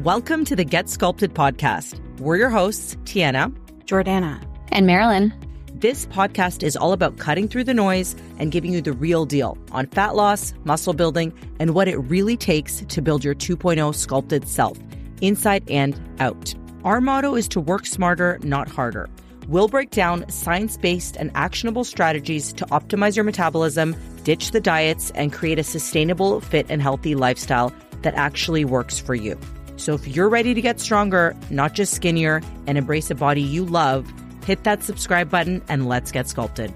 Welcome to the Get Sculpted podcast. We're your hosts, Tijana, Jordanna, and Marilynn. This podcast is all about cutting through the noise and giving you the real deal on fat loss, muscle building, and what it really takes to build your 2.0 sculpted self, inside and out. Our motto is to work smarter, not harder. We'll break down science-based and actionable strategies to optimize your metabolism, ditch the diets, and create a sustainable, fit, and healthy lifestyle that actually works for you. So if you're ready to get stronger, not just skinnier, and embrace a body you love, hit that subscribe button and let's get sculpted.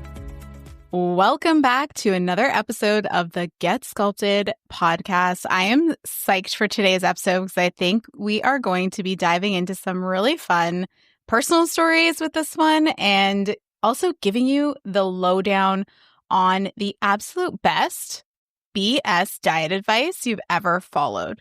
welcome back to another episode of the Get Sculpted podcast. I am psyched for today's episode because I think we are going to be diving into some really fun personal stories with this one and also giving you the lowdown on the absolute best BS diet advice you've ever followed.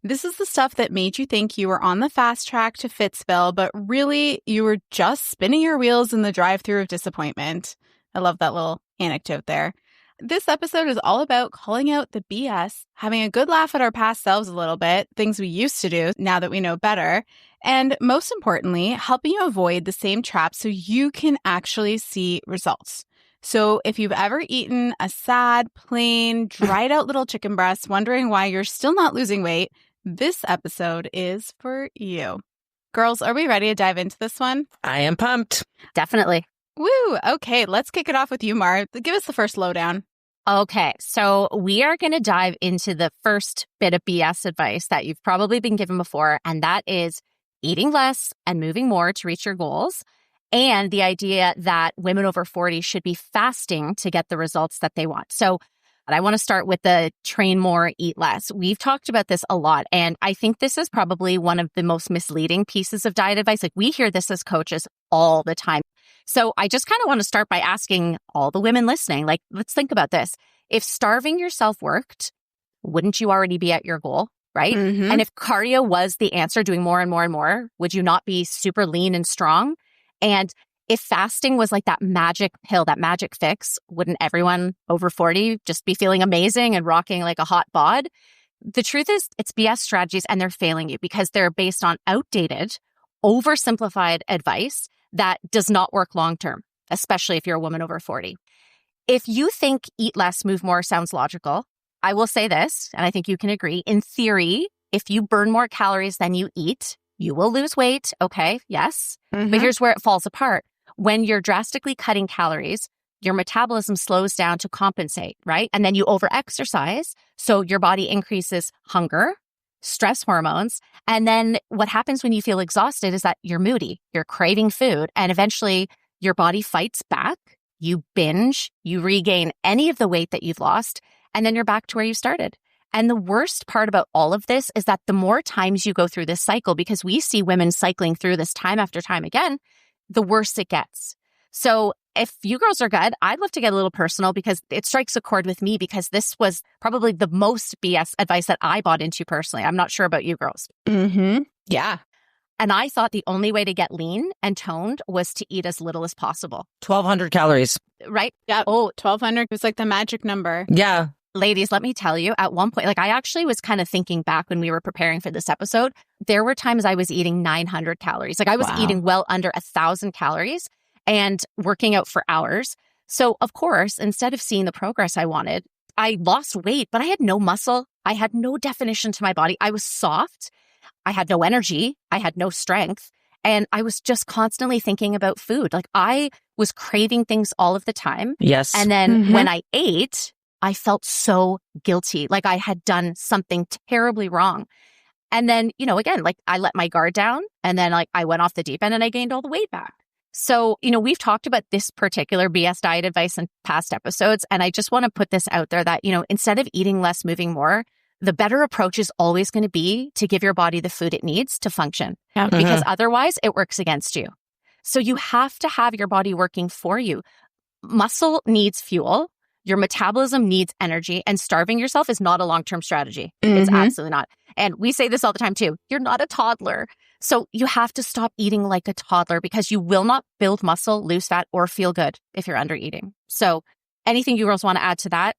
This is the stuff that made you think you were on the fast track to Fitsville, but really you were just spinning your wheels in the drive-thru of disappointment. I love that little anecdote there. This episode is all about calling out the BS, having a good laugh at our past selves a little bit, things we used to do now that we know better, and most importantly, helping you avoid the same traps so you can actually see results. So if you've ever eaten a sad, plain, dried out little chicken breast, wondering why you're still not losing weight, this episode is for you. Girls, are we ready to dive into this one? I am pumped. Definitely. Woo! Okay, let's kick it off with you, Mar. Give us the first lowdown. Okay, so we are going to dive into the first bit of BS advice that you've probably been given before, and that is eating less and moving more to reach your goals, and the idea that women over 40 should be fasting to get the results that they want. So I want to start with the train more, eat less. We've talked about this a lot, and I think this is probably one of the most misleading pieces of diet advice. Like, we hear this as coaches all the time. So I just kind of want to start by asking all the women listening, like, let's think about this. If starving yourself worked, wouldn't you already be at your goal, right? Mm-hmm. And if cardio was the answer, doing more and more and more, would you not be super lean and strong? And if fasting was like that magic pill, that magic fix, wouldn't everyone over 40 just be feeling amazing and rocking like a hot bod? The truth is, it's BS strategies and they're failing you because they're based on outdated, oversimplified advice that does not work long-term, especially if you're a woman over 40. If you think eat less, move more sounds logical, I will say this, and I think you can agree. In theory, if you burn more calories than you eat, you will lose weight. Okay, yes. Mm-hmm. But here's where it falls apart. When you're drastically cutting calories, your metabolism slows down to compensate, right? And then you overexercise, so your body increases hunger, stress hormones. And then what happens when you feel exhausted is that you're moody, you're craving food, and eventually your body fights back. You binge, you regain any of the weight that you've lost, and then you're back to where you started. And the worst part about all of this is that the more times you go through this cycle, because we see women cycling through this time after time again, the worse it gets. So if you girls are good, I'd love to get a little personal because it strikes a chord with me because this was probably the most BS advice that I bought into personally. I'm not sure about you girls. Mm-hmm. Yeah. And I thought the only way to get lean and toned was to eat as little as possible. 1,200 calories. Right? Yeah. Oh, 1,200 was like the magic number. Yeah. Ladies, let me tell you, at one point, like I actually was kind of thinking back when we were preparing for this episode, there were times I was eating 900 calories. Like I was eating well under 1,000 calories and working out for hours. So of course, instead of seeing the progress I wanted, I lost weight, but I had no muscle. I had no definition to my body. I was soft. I had no energy. I had no strength. And I was just constantly thinking about food. Like I was craving things all of the time. Yes. And then when I ate, I felt so guilty, like I had done something terribly wrong. And then, again, like I let my guard down and then like I went off the deep end and I gained all the weight back. So, we've talked about this particular BS diet advice in past episodes. And I just want to put this out there that, instead of eating less, moving more, the better approach is always going to be to give your body the food it needs to function because otherwise it works against you. So you have to have your body working for you. Muscle needs fuel. Your metabolism needs energy, and starving yourself is not a long-term strategy. It's absolutely not. And we say this all the time too. You're not a toddler. So you have to stop eating like a toddler because you will not build muscle, lose fat, or feel good if you're under eating. So anything you girls want to add to that?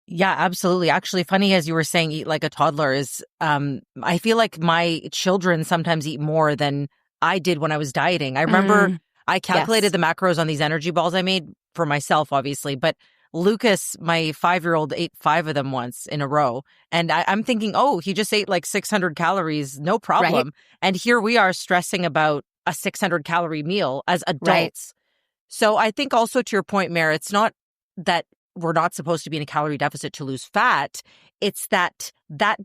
Yeah, absolutely. Actually, funny as you were saying, eat like a toddler is, I feel like my children sometimes eat more than I did when I was dieting. I remember I calculated Yes. the macros on these energy balls I made for myself, obviously, but Lucas, my 5-year-old, ate 5 of them once in a row. And I'm thinking, oh, he just ate like 600 calories, no problem. Right. And here we are stressing about a 600 calorie meal as adults. Right. So I think also to your point, Mare, it's not that we're not supposed to be in a calorie deficit to lose fat. It's that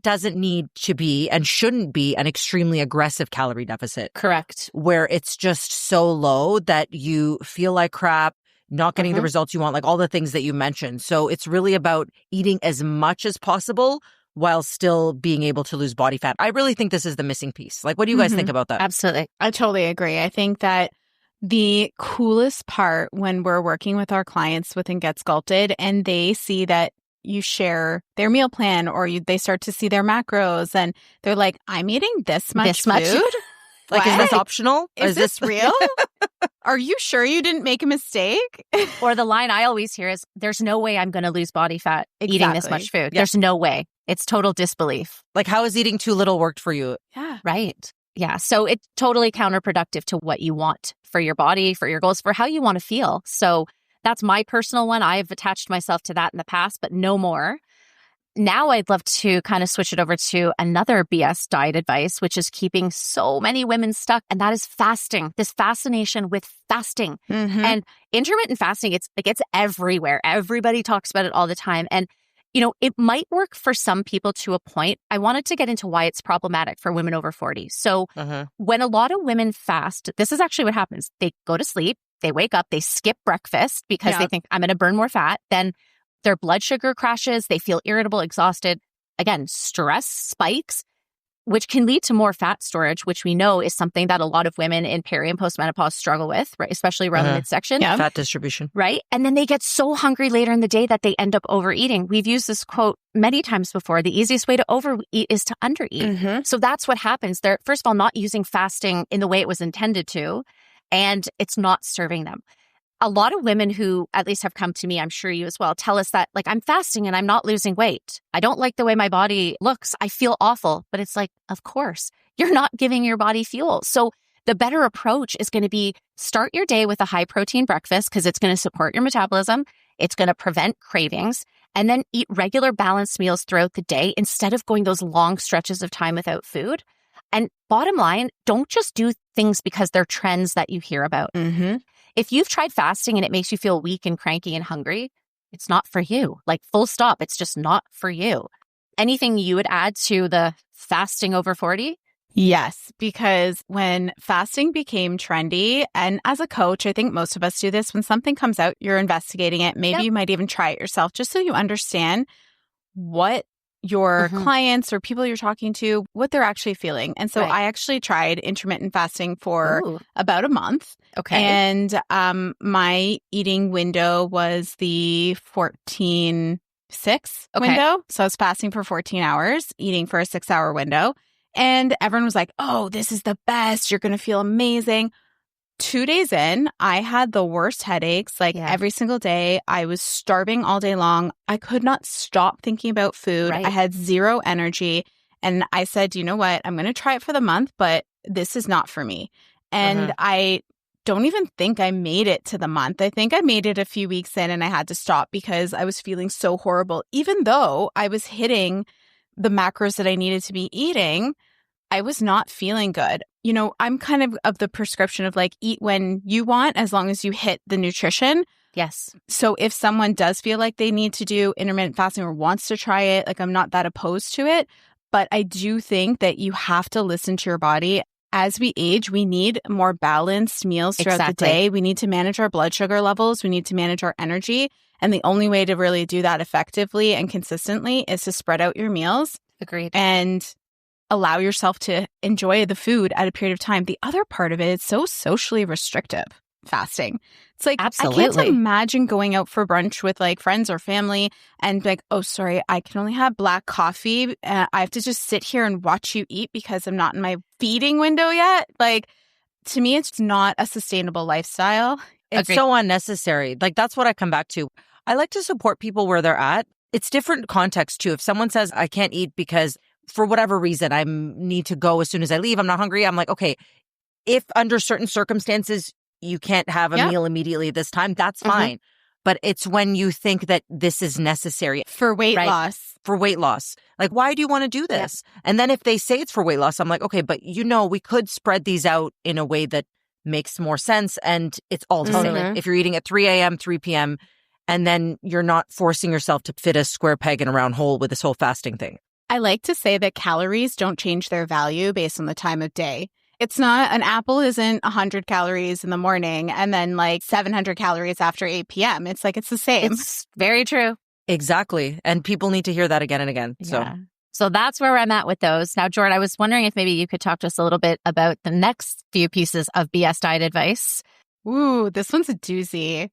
doesn't need to be and shouldn't be an extremely aggressive calorie deficit. Correct. Where it's just so low that you feel like crap, not getting the results you want, like all the things that you mentioned. So it's really about eating as much as possible while still being able to lose body fat. I really think this is the missing piece. Like, what do you guys think about that? Absolutely. I totally agree. I think that the coolest part when we're working with our clients within Get Sculpted and they see that you share their meal plan or they start to see their macros and they're like, I'm eating this much food? Like, is this optional? Is this real? Are you sure you didn't make a mistake? Or the line I always hear is, there's no way I'm going to lose body fat eating this much food. Yeah. There's no way. It's total disbelief. Like, how has eating too little worked for you? Yeah. Right. Yeah. So it's totally counterproductive to what you want for your body, for your goals, for how you want to feel. So that's my personal one. I've attached myself to that in the past, but no more. Now I'd love to kind of switch it over to another BS diet advice, which is keeping so many women stuck. And that is fasting, this fascination with fasting. And intermittent fasting, it's everywhere. Everybody talks about it all the time. And it might work for some people to a point. I wanted to get into why it's problematic for women over 40. So when a lot of women fast, this is actually what happens. They go to sleep, they wake up, they skip breakfast because they think, I'm going to burn more fat. Then their blood sugar crashes, they feel irritable, exhausted. Again, stress spikes, which can lead to more fat storage, which we know is something that a lot of women in peri and postmenopause struggle with, right? Especially around the midsection. Yeah. Fat distribution. Right? And then they get so hungry later in the day that they end up overeating. We've used this quote many times before. The easiest way to overeat is to undereat. So that's what happens. They're, first of all, not using fasting in the way it was intended to, and it's not serving them. A lot of women who at least have come to me, I'm sure you as well, tell us that, like, I'm fasting and I'm not losing weight. I don't like the way my body looks. I feel awful. But it's like, of course, you're not giving your body fuel. So the better approach is going to be start your day with a high protein breakfast because it's going to support your metabolism. It's going to prevent cravings, and then eat regular balanced meals throughout the day instead of going those long stretches of time without food. And bottom line, don't just do things because they're trends that you hear about. If you've tried fasting and it makes you feel weak and cranky and hungry, it's not for you. Like, full stop. It's just not for you. Anything you would add to the fasting over 40? Yes, because when fasting became trendy, and as a coach, I think most of us do this, when something comes out, you're investigating it. Maybe you might even try it yourself just so you understand what your clients or people you're talking to, what they're actually feeling. And so I actually tried intermittent fasting for about a month. Okay. And my eating window was the 14-6 window. So I was fasting for 14 hours, eating for a 6-hour window. And everyone was like, oh, this is the best. You're going to feel amazing. 2 days in, I had the worst headaches, every single day. I was starving all day long. I could not stop thinking about food. I had zero energy. And I said, you know what? I'm going to try it for the month, but this is not for me. And I don't even think I made it to the month. I think I made it a few weeks in and I had to stop because I was feeling so horrible. Even though I was hitting the macros that I needed to be eating, I was not feeling good. I'm kind of the prescription of like, eat when you want, as long as you hit the nutrition. Yes. So if someone does feel like they need to do intermittent fasting or wants to try it, like, I'm not that opposed to it. But I do think that you have to listen to your body. As we age, we need more balanced meals throughout the day. We need to manage our blood sugar levels. We need to manage our energy. And the only way to really do that effectively and consistently is to spread out your meals. Agreed. And allow yourself to enjoy the food at a period of time. The other part of it is so socially restrictive, fasting. It's like, absolutely. I can't imagine going out for brunch with like friends or family and like, oh, sorry, I can only have black coffee. I have to just sit here and watch you eat because I'm not in my feeding window yet. Like, to me, it's not a sustainable lifestyle. It's so unnecessary. Like, that's what I come back to. I like to support people where they're at. it's different context too. If someone says, I can't eat because for whatever reason, I need to go as soon as I leave, I'm not hungry. I'm like, okay, if under certain circumstances, you can't have a meal immediately at this time, that's fine. But it's when you think that this is necessary. For weight loss. For weight loss. Like, why do you want to do this? And then if they say it's for weight loss, I'm like, okay, but we could spread these out in a way that makes more sense. And it's all the same. If you're eating at 3 a.m., 3 p.m., and then you're not forcing yourself to fit a square peg in a round hole with this whole fasting thing. I like to say that calories don't change their value based on the time of day. It's not, an apple isn't 100 calories in the morning and then like 700 calories after 8 p.m. It's like, it's the same. It's very true. Exactly. And people need to hear that again and again. So that's where I'm at with those. Now, Jordan, I was wondering if maybe you could talk to us a little bit about the next few pieces of BS diet advice. Ooh, this one's a doozy.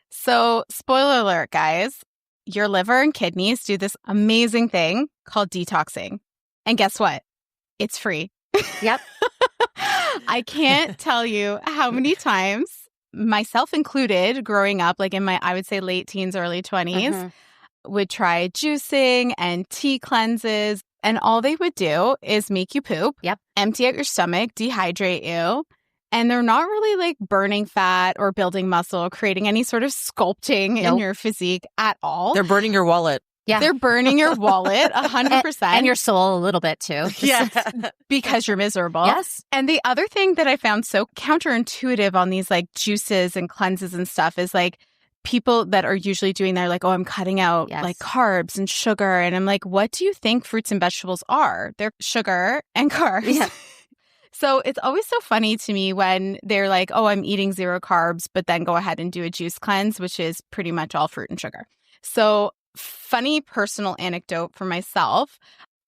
So, spoiler alert, guys. Your liver and kidneys do this amazing thing called detoxing. And guess what? It's free. Yep. I can't tell you how many times, myself included, growing up, like in my, I would say late teens, early 20s, would try juicing and tea cleanses. And all they would do is make you poop, empty out your stomach, dehydrate you. And they're not really like burning fat or building muscle, creating any sort of sculpting in your physique at all. They're burning your wallet. Yeah. They're burning your wallet 100%. And your soul a little bit too. Because you're miserable. Yes. And the other thing that I found so counterintuitive on these like juices and cleanses and stuff is like people that are usually doing that are like, oh, I'm cutting out like carbs and sugar. And I'm like, what do you think fruits and vegetables are? They're sugar and carbs. Yeah. So it's always so funny to me when they're like, oh, I'm eating 0 carbs, but then go ahead and do a juice cleanse, which is pretty much all fruit and sugar. So funny personal anecdote for myself.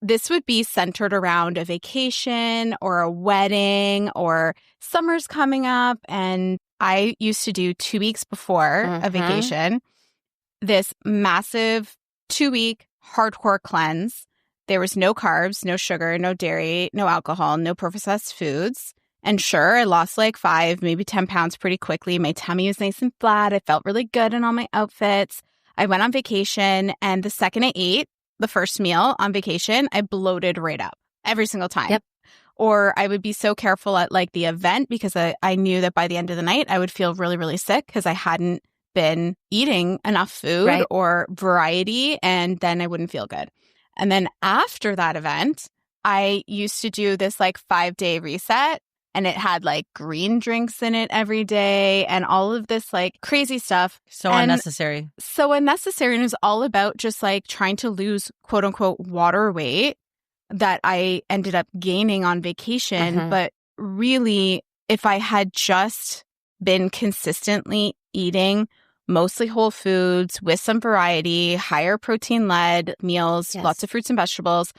This would be centered around a vacation or a wedding or summer's coming up. And I used to do 2 weeks before a vacation, this massive 2-week hardcore cleanse. There was no carbs, no sugar, no dairy, no alcohol, no processed foods. And sure, I lost like 5, maybe 10 pounds pretty quickly. My tummy was nice and flat. I felt really good in all my outfits. I went on vacation, and the second I ate the first meal on vacation, I bloated right up every single time. Yep. Or I would be so careful at like the event because I knew that by the end of the night, I would feel really, really sick because I hadn't been eating enough food or variety, and then I wouldn't feel good. And then after that event, I used to do this like 5-day reset, and it had like green drinks in it every day and all of this like crazy stuff. So unnecessary. So unnecessary. And it was all about just like trying to lose quote unquote water weight that I ended up gaining on vacation. But really, if I had just been consistently eating mostly whole foods with some variety, higher protein-led meals, lots of fruits and vegetables,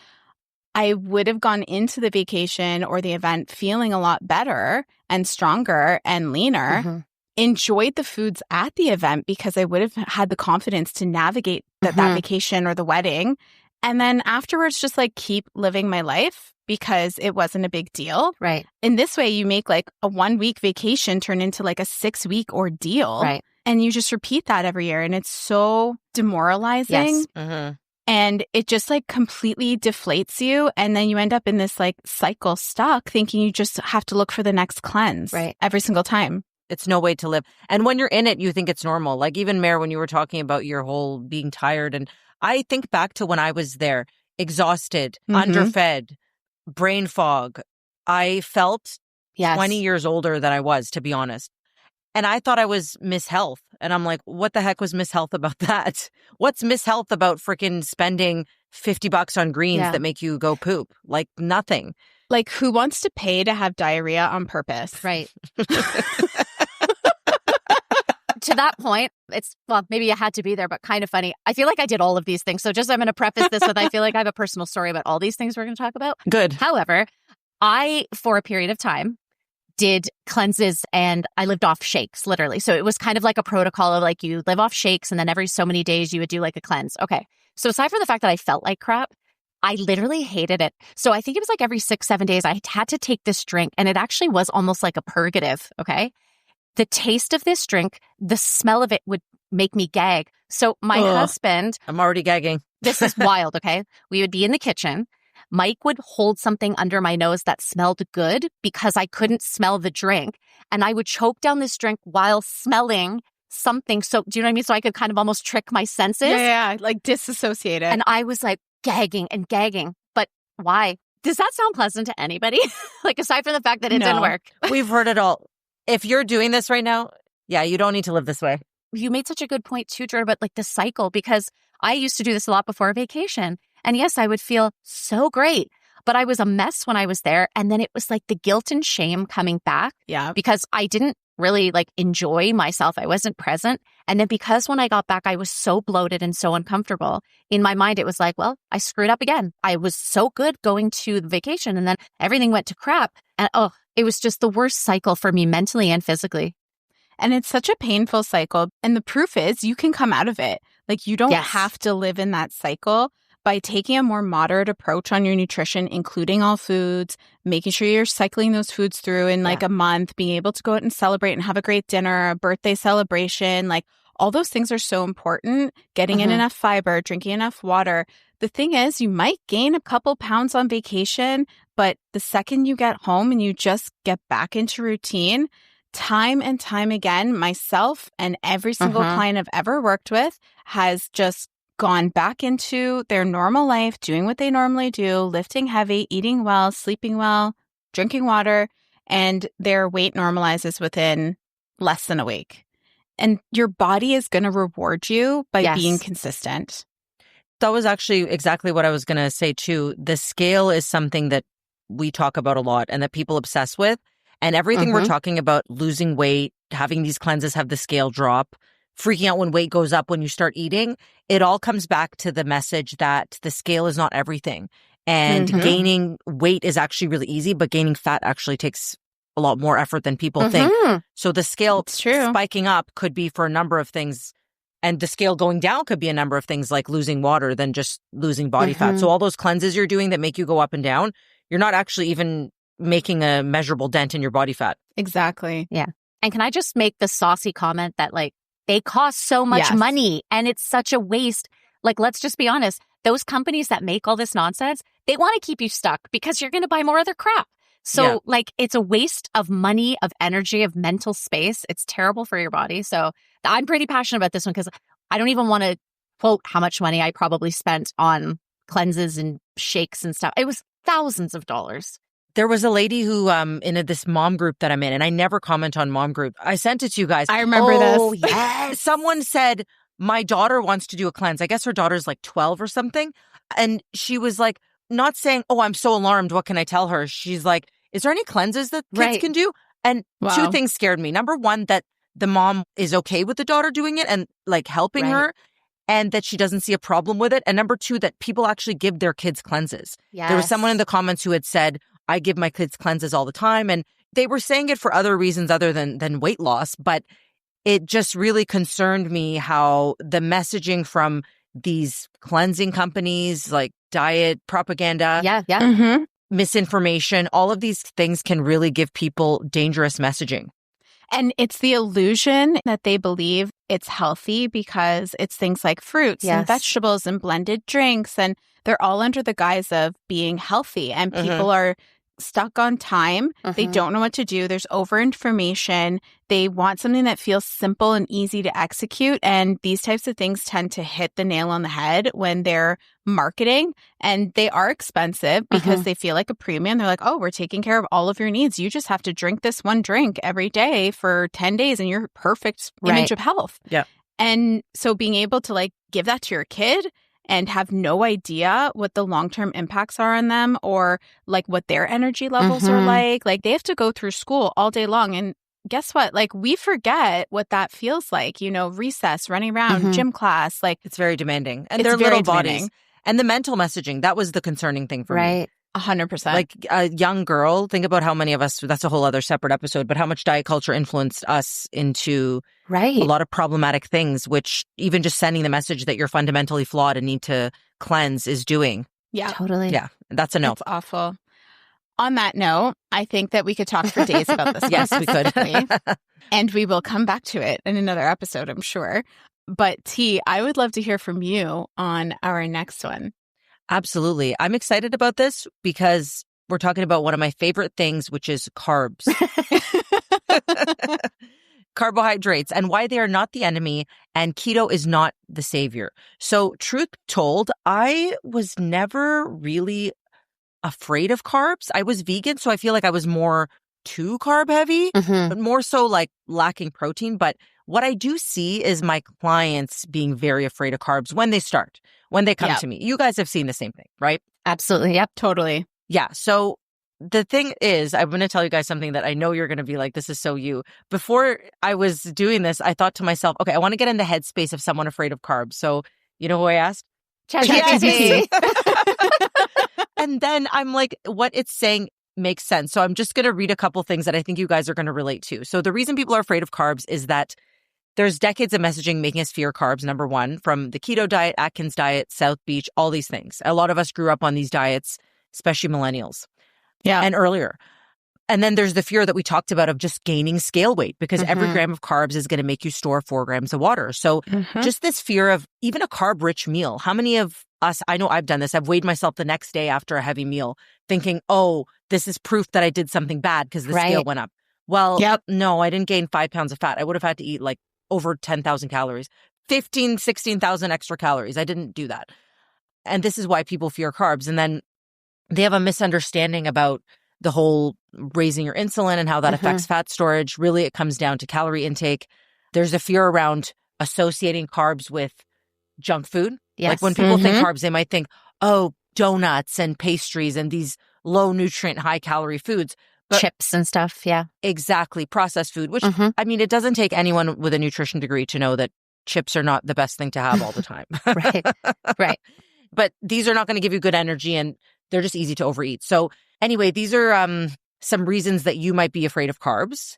I would have gone into the vacation or the event feeling a lot better and stronger and leaner, enjoyed the foods at the event because I would have had the confidence to navigate that vacation or the wedding. And then afterwards, just like keep living my life because it wasn't a big deal. Right. In this way, you make like a 1-week vacation turn into like a 6-week ordeal. Right. And you just repeat that every year. And it's so demoralizing. Yes. And it just like completely deflates you. And then you end up in this like cycle stuck thinking you just have to look for the next cleanse every single time. It's no way to live. And when you're in it, you think it's normal. Like even Mare, when you were talking about your whole being tired. And I think back to when I was there, exhausted, underfed, brain fog. I felt 20 years older than I was, to be honest. And I thought I was Miss Health. And I'm like, what the heck was Miss Health about that? What's Miss Health about freaking spending $50 on greens that make you go poop? Like nothing. Like who wants to pay to have diarrhea on purpose? Right. To that point, it's, well, maybe I had to be there, but kind of funny. I feel like I did all of these things. So just I'm going to preface this with I feel like I have a personal story about all these things we're going to talk about. Good. However, I, for a period of time, did cleanses and I lived off shakes, literally. So it was kind of like a protocol of like you live off shakes and then every so many days you would do like a cleanse. Okay. So aside from the fact that I felt like crap, I literally hated it. So I think it was like every 6-7 days I had to take this drink and it actually was almost like a purgative. Okay. The taste of this drink, the smell of it would make me gag. So my Ugh. husband, I'm already gagging. this is wild, okay? We would be in the kitchen. Mike would hold something under my nose that smelled good because I couldn't smell the drink. And I would choke down this drink while smelling something. So, do you know what I mean? So I could kind of almost trick my senses. Yeah, like disassociated. And I was like gagging and gagging. But why? Does that sound pleasant to anybody? Like, aside from the fact that it didn't work. We've heard it all. If you're doing this right now, yeah, you don't need to live this way. You made such a good point too, Jordan, about like the cycle, because I used to do this a lot before a vacation. And yes, I would feel so great, but I was a mess when I was there. And then it was like the guilt and shame coming back. Yeah. Because I didn't really like enjoy myself. I wasn't present. And then because when I got back, I was so bloated and so uncomfortable. In my mind, it was like, well, I screwed up again. I was so good going to the vacation and then everything went to crap. And it was just the worst cycle for me mentally and physically. And it's such a painful cycle. And the proof is you can come out of it. Like you don't have to live in that cycle by taking a more moderate approach on your nutrition, including all foods, making sure you're cycling those foods through in like a month, being able to go out and celebrate and have a great dinner, a birthday celebration. Like all those things are so important. Getting in enough fiber, drinking enough water. The thing is, you might gain a couple pounds on vacation, but the second you get home and you just get back into routine, time and time again, myself and every single client I've ever worked with has just gone back into their normal life, doing what they normally do, lifting heavy, eating well, sleeping well, drinking water, and their weight normalizes within less than a week. And your body is going to reward you by being consistent. That was actually exactly what I was going to say too. The scale is something that we talk about a lot and that people obsess with. And everything we're talking about, losing weight, having these cleanses have the scale drop, freaking out when weight goes up when you start eating, it all comes back to the message that the scale is not everything. And gaining weight is actually really easy, but gaining fat actually takes a lot more effort than people think. So the scale spiking up could be for a number of things. And the scale going down could be a number of things like losing water than just losing body fat. So all those cleanses you're doing that make you go up and down, you're not actually even making a measurable dent in your body fat. Exactly. Yeah. And can I just make the saucy comment that like they cost so much money and it's such a waste. Like, let's just be honest. Those companies that make all this nonsense, they want to keep you stuck because you're going to buy more of their crap. So like it's a waste of money, of energy, of mental space. It's terrible for your body. So I'm pretty passionate about this one because I don't even want to quote how much money I probably spent on cleanses and shakes and stuff. It was thousands of dollars. There was a lady who, in this mom group that I'm in, and I never comment on mom group. I sent it to you guys. I remember this. Oh, yes. Someone said, my daughter wants to do a cleanse. I guess her daughter's like 12 or something. And she was like, not saying, oh, I'm so alarmed. What can I tell her? She's like, is there any cleanses that kids can do? And two things scared me. Number one, that the mom is okay with the daughter doing it and like helping her, and that she doesn't see a problem with it. And number two, that people actually give their kids cleanses. Yes. There was someone in the comments who had said, I give my kids cleanses all the time. And they were saying it for other reasons other than weight loss. But it just really concerned me how the messaging from these cleansing companies, like diet propaganda, misinformation, all of these things can really give people dangerous messaging. And it's the illusion that they believe it's healthy because it's things like fruits and vegetables and blended drinks. And they're all under the guise of being healthy. And people are stuck on time. They don't know what to do. There's over-information. They want something that feels simple and easy to execute. And these types of things tend to hit the nail on the head when they're marketing. And they are expensive because they feel like a premium. They're like, oh, we're taking care of all of your needs. You just have to drink this one drink every day for 10 days and you're perfect image of health. Yeah. And so being able to like give that to your kid and have no idea what the long-term impacts are on them or like what their energy levels are like. Like they have to go through school all day long. And guess what? Like we forget what that feels like, you know, recess, running around, gym class. Like it's very demanding. And their little bodies. And the mental messaging, that was the concerning thing for me. 100%. Like a young girl, think about how many of us, that's a whole other separate episode, but how much diet culture influenced us into a lot of problematic things, which even just sending the message that you're fundamentally flawed and need to cleanse is doing. Yeah. Totally. Yeah. That's a no. It's awful. On that note, I think that we could talk for days about this. Yes, we could. And we will come back to it in another episode, I'm sure. But T, I would love to hear from you on our next one. Absolutely. I'm excited about this because we're talking about one of my favorite things, which is carbs. Carbohydrates and why they are not the enemy and keto is not the savior. So truth told, I was never really afraid of carbs. I was vegan, so I feel like I was more too carb heavy, but more so like lacking protein. But what I do see is my clients being very afraid of carbs when they start, when they come to me. You guys have seen the same thing, right? Absolutely. Yep. Totally. Yeah. So the thing is, I'm going to tell you guys something that I know you're going to be like, this is so you. Before I was doing this, I thought to myself, okay, I want to get in the headspace of someone afraid of carbs. So you know who I asked? ChatGPT. And then I'm like, what it's saying makes sense. So I'm just going to read a couple things that I think you guys are going to relate to. So the reason people are afraid of carbs is that there's decades of messaging making us fear carbs, number one, from the keto diet, Atkins diet, South Beach, all these things. A lot of us grew up on these diets, especially millennials. Yeah. And earlier. And then there's the fear that we talked about of just gaining scale weight because every gram of carbs is going to make you store 4 grams of water. So just this fear of even a carb-rich meal. How many of us, I know I've done this, I've weighed myself the next day after a heavy meal thinking, oh, this is proof that I did something bad because the scale went up. Well, no, I didn't gain 5 pounds of fat. I would have had to eat like over 10,000 calories, 15, 16,000 extra calories. I didn't do that. And this is why people fear carbs. And then they have a misunderstanding about the whole raising your insulin and how that affects fat storage. Really, it comes down to calorie intake. There's a fear around associating carbs with junk food. Yes. Like when people think carbs, they might think, oh, donuts and pastries and these low nutrient, high calorie foods. But chips and stuff. Yeah. exactly. Processed food, which, I mean, it doesn't take anyone with a nutrition degree to know that chips are not the best thing to have all the time. Right. But these are not going to give you good energy and they're just easy to overeat. So anyway, these are some reasons that you might be afraid of carbs.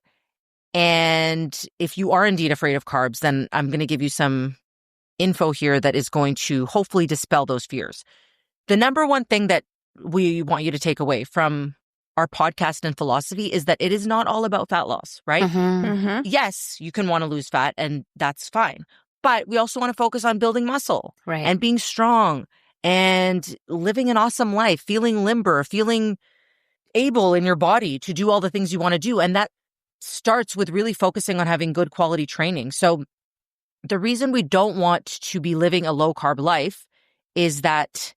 And if you are indeed afraid of carbs, then I'm going to give you some info here that is going to hopefully dispel those fears. The number one thing that we want you to take away from our podcast and philosophy is that it is not all about fat loss, right? Yes, you can want to lose fat and that's fine. But we also want to focus on building muscle and being strong and living an awesome life, feeling limber, feeling able in your body to do all the things you want to do. And that starts with really focusing on having good quality training. So the reason we don't want to be living a low carb life is that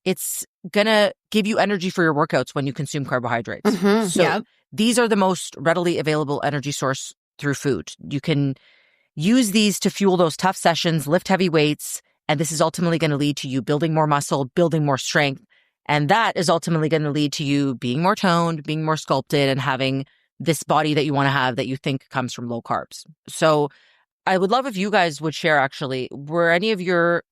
it's going to give you energy for your workouts when you consume carbohydrates. So these are the most readily available energy source through food. You can use these to fuel those tough sessions, lift heavy weights, and this is ultimately going to lead to you building more muscle, building more strength. And that is ultimately going to lead to you being more toned, being more sculpted, and having this body that you want to have that you think comes from low carbs. So I would love if you guys would share, actually, were any of your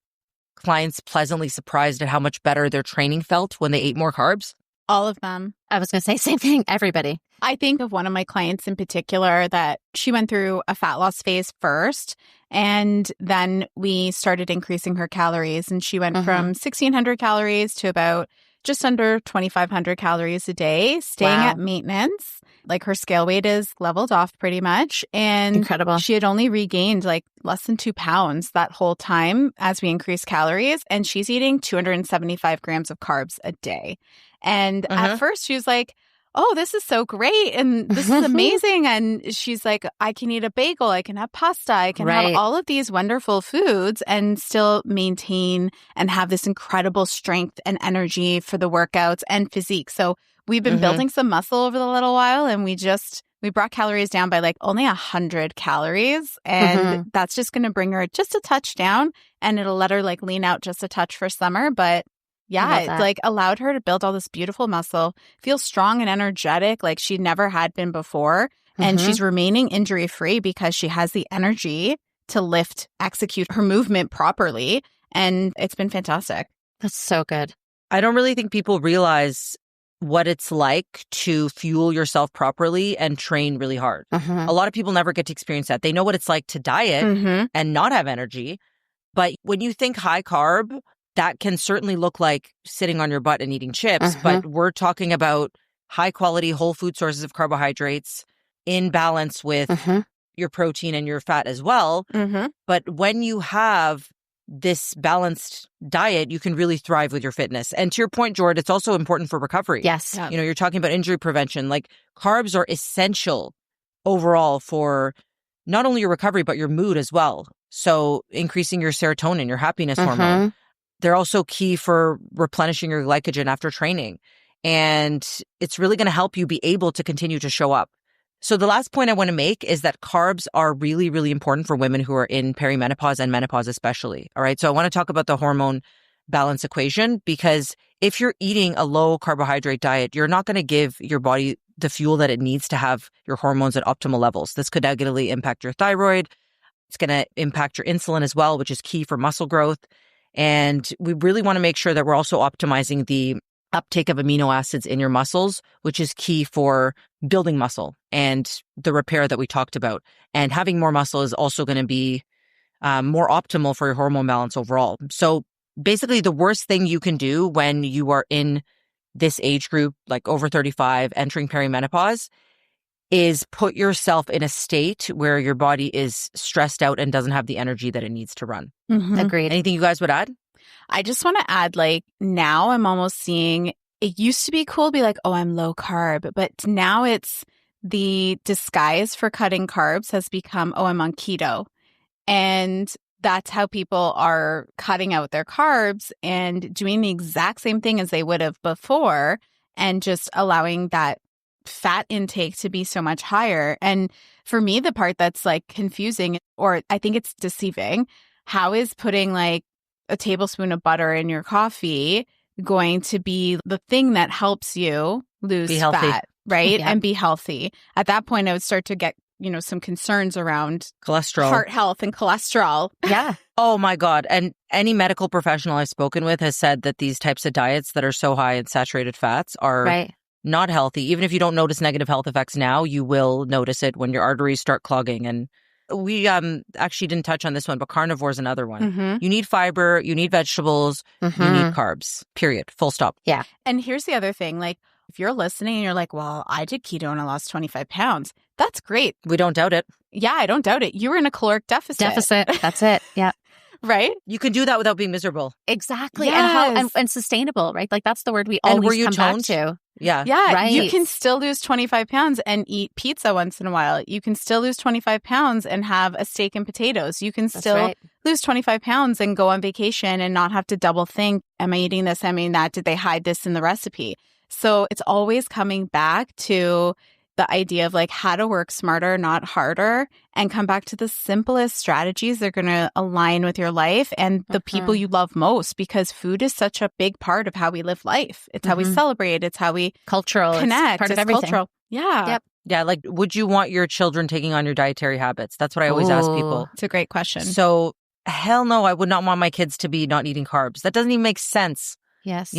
clients pleasantly surprised at how much better their training felt when they ate more carbs? All of them. I was going to say same thing. Everybody. I think of one of my clients in particular that she went through a fat loss phase first, and then we started increasing her calories, and she went from 1,600 calories to about just under 2,500 calories a day, staying at maintenance. Like her scale weight is leveled off pretty much. And incredible. She had only regained like less than 2 pounds that whole time as we increased calories. And she's eating 275 grams of carbs a day. And at first she was like, oh, this is so great. And this is amazing. And she's like, I can eat a bagel. I can have pasta. I can have all of these wonderful foods and still maintain and have this incredible strength and energy for the workouts and physique. So we've been building some muscle over the little while, and we brought calories down by like only 100 calories. And that's just going to bring her just a touch down, and it'll let her like lean out just a touch for summer. But yeah, it like allowed her to build all this beautiful muscle, feel strong and energetic like she never had been before. And she's remaining injury free because she has the energy to lift, execute her movement properly. And it's been fantastic. That's so good. I don't really think people realize what it's like to fuel yourself properly and train really hard. A lot of people never get to experience that. They know what it's like to diet and not have energy. But when you think high carb, that can certainly look like sitting on your butt and eating chips. But we're talking about high quality whole food sources of carbohydrates in balance with your protein and your fat as well. Mm-hmm. But when you have this balanced diet, you can really thrive with your fitness. And to your point, Jord, it's also important for recovery. Yes. Yeah. You know, you're talking about injury prevention. Like carbs are essential overall for not only your recovery, but your mood as well. So increasing your serotonin, your happiness hormone. They're also key for replenishing your glycogen after training. And it's really going to help you be able to continue to show up. So the last point I want to make is that carbs are really, really important for women who are in perimenopause and menopause especially. All right. So I want to talk about the hormone balance equation, because if you're eating a low carbohydrate diet, you're not going to give your body the fuel that it needs to have your hormones at optimal levels. This could negatively impact your thyroid. It's going to impact your insulin as well, which is key for muscle growth. And we really want to make sure that we're also optimizing the uptake of amino acids in your muscles, which is key for building muscle and the repair that we talked about. And having more muscle is also going to be more optimal for your hormone balance overall. So basically, the worst thing you can do when you are in this age group, like over 35, entering perimenopause, is put yourself in a state where your body is stressed out and doesn't have the energy that it needs to run. Agreed. Anything you guys would add? I just want to add, like, now I'm almost seeing, it used to be cool to be like, oh, I'm low carb, but now it's the disguise for cutting carbs has become, oh, I'm on keto. And that's how people are cutting out their carbs and doing the exact same thing as they would have before, and just allowing that fat intake to be so much higher. And for me, the part that's like confusing, or I think it's deceiving, how is putting like a tablespoon of butter in your coffee going to be the thing that helps you lose fat, right? Yeah. And be healthy? At that point, I would start to get, some concerns around Cholesterol, heart health and cholesterol. Yeah. Oh my God. And any medical professional I've spoken with has said that these types of diets that are so high in saturated fats are not healthy. Even if you don't notice negative health effects now, you will notice it when your arteries start clogging. And we actually didn't touch on this one, but carnivore is another one. You need fiber, you need vegetables, you need carbs, period, full stop. Yeah. And here's the other thing, like if you're listening and you're like, well, I did keto and I lost 25 pounds. That's great. We don't doubt it. Yeah, I don't doubt it. You were in a caloric deficit. That's it. Yeah. Right? You can do that without being miserable. Exactly. Yes. And sustainable, right? Like that's the word we always come back to. Yeah. Yeah. Right. You can still lose 25 pounds and eat pizza once in a while. You can still lose 25 pounds and have a steak and potatoes. You can still lose 25 pounds and go on vacation and not have to double think, am I eating this? Am I eating that? Did they hide this in the recipe? So it's always coming back to the idea of like how to work smarter, not harder, and come back to the simplest strategies that are going to align with your life and the people you love most, because food is such a big part of how we live life. It's how we celebrate. It's how we cultural connect. It's part of everything. Cultural. Yeah. Yep. Yeah. Like, would you want your children taking on your dietary habits? That's what I always ask people. It's a great question. So hell no, I would not want my kids to be not eating carbs. That doesn't even make sense. Yes.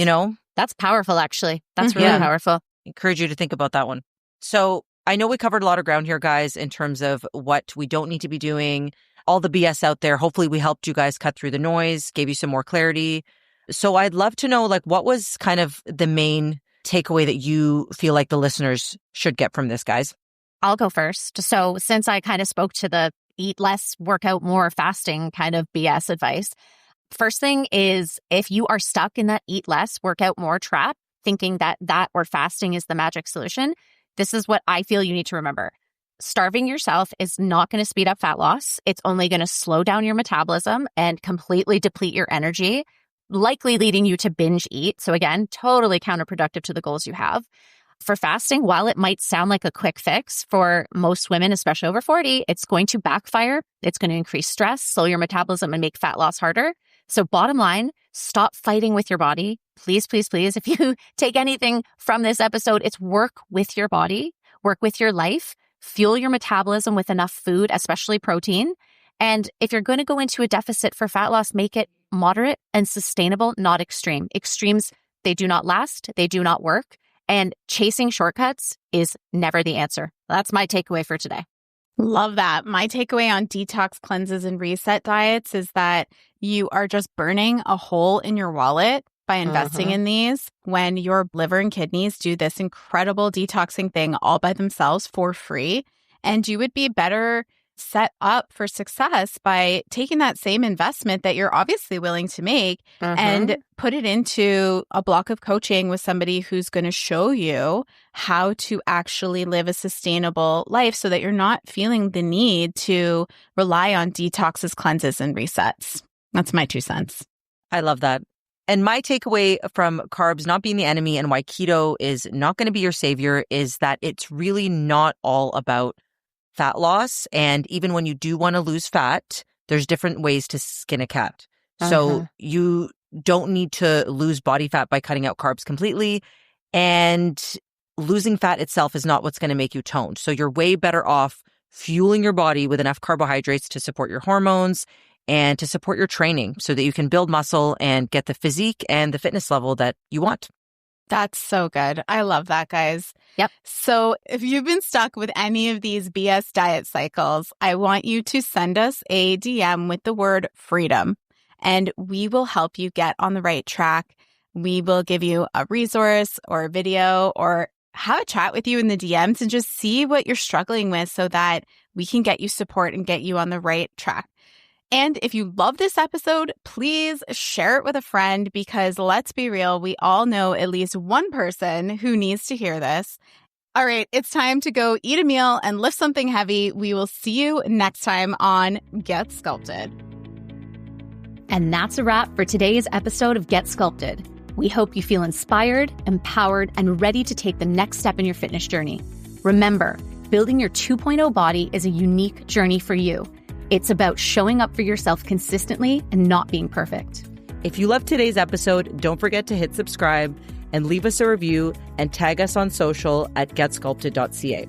That's powerful, actually. That's really powerful. Encourage you to think about that one. So I know we covered a lot of ground here, guys, in terms of what we don't need to be doing, all the BS out there. Hopefully we helped you guys cut through the noise, gave you some more clarity. So I'd love to know, like, what was kind of the main takeaway that you feel like the listeners should get from this, guys? I'll go first. So since I kind of spoke to the eat less, work out more, fasting kind of BS advice, first thing is if you are stuck in that eat less, work out more trap, thinking that or fasting is the magic solution, this is what I feel you need to remember. Starving yourself is not going to speed up fat loss. It's only going to slow down your metabolism and completely deplete your energy, likely leading you to binge eat. So again, totally counterproductive to the goals you have. For fasting, while it might sound like a quick fix for most women, especially over 40, it's going to backfire. It's going to increase stress, slow your metabolism, and make fat loss harder. So bottom line, stop fighting with your body. Please, please, please. If you take anything from this episode, it's work with your body, work with your life, fuel your metabolism with enough food, especially protein. And if you're going to go into a deficit for fat loss, make it moderate and sustainable, not extreme. Extremes, they do not last. They do not work. And chasing shortcuts is never the answer. That's my takeaway for today. Love that. My takeaway on detox cleanses and reset diets is that you are just burning a hole in your wallet by investing in these when your liver and kidneys do this incredible detoxing thing all by themselves for free. And you would be better set up for success by taking that same investment that you're obviously willing to make and put it into a block of coaching with somebody who's going to show you how to actually live a sustainable life so that you're not feeling the need to rely on detoxes, cleanses, and resets. That's my 2 cents. I love that. And my takeaway from carbs not being the enemy and why keto is not going to be your savior is that it's really not all about fat loss. And even when you do want to lose fat, there's different ways to skin a cat. So you don't need to lose body fat by cutting out carbs completely. And losing fat itself is not what's going to make you toned. So you're way better off fueling your body with enough carbohydrates to support your hormones and to support your training so that you can build muscle and get the physique and the fitness level that you want. That's so good. I love that, guys. Yep. So if you've been stuck with any of these BS diet cycles, I want you to send us a DM with the word freedom, and we will help you get on the right track. We will give you a resource or a video or have a chat with you in the DMs and just see what you're struggling with so that we can get you support and get you on the right track. And if you love this episode, please share it with a friend because let's be real, we all know at least one person who needs to hear this. All right, it's time to go eat a meal and lift something heavy. We will see you next time on Get Sculpted. And that's a wrap for today's episode of Get Sculpted. We hope you feel inspired, empowered, and ready to take the next step in your fitness journey. Remember, building your 2.0 body is a unique journey for you. It's about showing up for yourself consistently and not being perfect. If you loved today's episode, don't forget to hit subscribe and leave us a review and tag us on social at getsculpted.ca.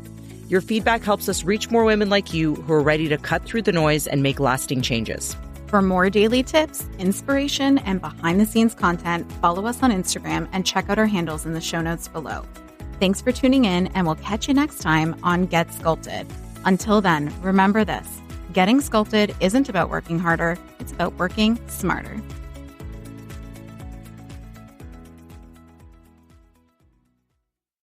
Your feedback helps us reach more women like you who are ready to cut through the noise and make lasting changes. For more daily tips, inspiration, and behind-the-scenes content, follow us on Instagram and check out our handles in the show notes below. Thanks for tuning in, and we'll catch you next time on Get Sculpted. Until then, remember this. Getting sculpted isn't about working harder, it's about working smarter.